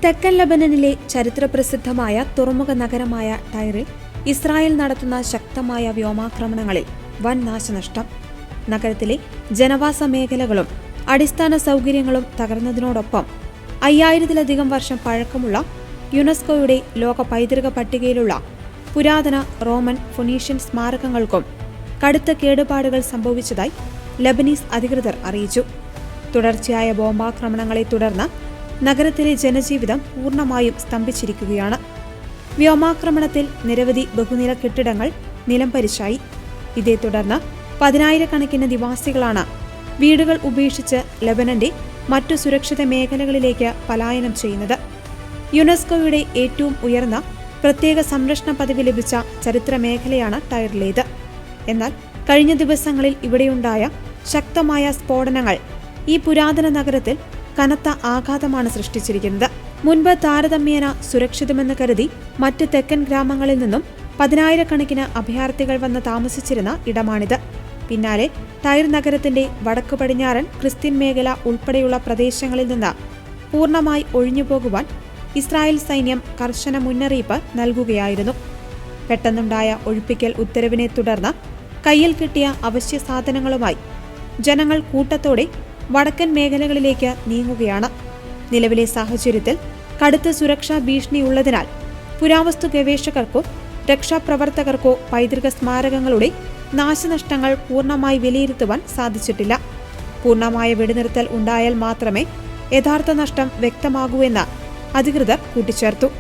തെക്കൻ ലബനനിലെ ചരിത്രപ്രസിദ്ധമായ തുറമുഖ നഗരമായ ടൈറിൽ ഇസ്രായേൽ നടത്തുന്ന ശക്തമായ വ്യോമാക്രമണങ്ങളിൽ വൻ നാശനഷ്ടം. നഗരത്തിലെ ജനവാസ മേഖലകളും അടിസ്ഥാന സൗകര്യങ്ങളും തകർന്നതിനോടൊപ്പം 5000-ലധികം വർഷം പഴക്കമുള്ള യുനെസ്കോയുടെ ലോക പൈതൃക പട്ടികയിലുള്ള പുരാതന റോമൻ ഫൊനീഷ്യൻ സ്മാരകങ്ങൾക്കും കടുത്ത കേടുപാടുകൾ സംഭവിച്ചതായി ലബനീസ് അധികൃതർ അറിയിച്ചു. തുടർച്ചയായ ബോംബാക്രമണങ്ങളെ തുടർന്ന് നഗരത്തിലെ ജനജീവിതം പൂർണ്ണമായും സ്തംഭിച്ചിരിക്കുകയാണ്. വ്യോമാക്രമണത്തിൽ നിരവധി ബഹുനില കെട്ടിടങ്ങൾ നിലംപരിശായി. ഇതേ തുടർന്ന് 10,000-കണക്കിന് നിവാസികളാണ് വീടുകൾ ഉപേക്ഷിച്ച് ലബനന്റെ മറ്റു സുരക്ഷിത മേഖലകളിലേക്ക് പലായനം ചെയ്യുന്നത്. യുനെസ്കോയുടെ ഏറ്റവും ഉയർന്ന പ്രത്യേക സംരക്ഷണ പദവി ലഭിച്ച ചരിത്ര മേഖലയാണ് ടൈറിലേത്. എന്നാൽ കഴിഞ്ഞ ദിവസങ്ങളിൽ ഇവിടെയുണ്ടായ ശക്തമായ സ്ഫോടനങ്ങൾ ഈ പുരാതന നഗരത്തിൽ കനത്ത ആഘാതമാണ് സൃഷ്ടിച്ചിരിക്കുന്നത്. മുൻപ് താരതമ്യേന സുരക്ഷിതമെന്ന് കരുതി മറ്റ് തെക്കൻ ഗ്രാമങ്ങളിൽ നിന്നും 10,000-കണക്കിന് അഭയാർത്ഥികൾ വന്ന് താമസിച്ചിരുന്ന ഇടമാണിത്. പിന്നാലെ ടൈർ നഗരത്തിന്റെ വടക്കു പടിഞ്ഞാറൻ ക്രിസ്ത്യൻ മേഖല ഉൾപ്പെടെയുള്ള പ്രദേശങ്ങളിൽ നിന്ന് പൂർണ്ണമായി ഒഴിഞ്ഞുപോകുവാൻ ഇസ്രായേൽ സൈന്യം കർശന മുന്നറിയിപ്പ് നൽകുകയായിരുന്നു. പെട്ടെന്നുണ്ടായ ഒഴിപ്പിക്കൽ ഉത്തരവിനെ തുടർന്ന് കയ്യിൽ കിട്ടിയ അവശ്യ സാധനങ്ങളുമായി ജനങ്ങൾ കൂട്ടത്തോടെ വടക്കൻ മേഖലകളിലേക്ക് നീങ്ങുകയാണ്. നിലവിലെ സാഹചര്യത്തിൽ കടുത്ത സുരക്ഷാ ഭീഷണിയുള്ളതിനാൽ പുരാവസ്തു ഗവേഷകർക്കോ രക്ഷാപ്രവർത്തകർക്കോ പൈതൃക സ്മാരകങ്ങളുടെ നാശനഷ്ടങ്ങൾ പൂർണ്ണമായി വിലയിരുത്തുവാൻ സാധിച്ചിട്ടില്ല. പൂർണ്ണമായ വെടിനിർത്തൽ ഉണ്ടായാൽ മാത്രമേ യഥാർത്ഥ നഷ്ടം വ്യക്തമാകൂ എന്ന് അധികൃതർ കൂട്ടിച്ചേർത്തു.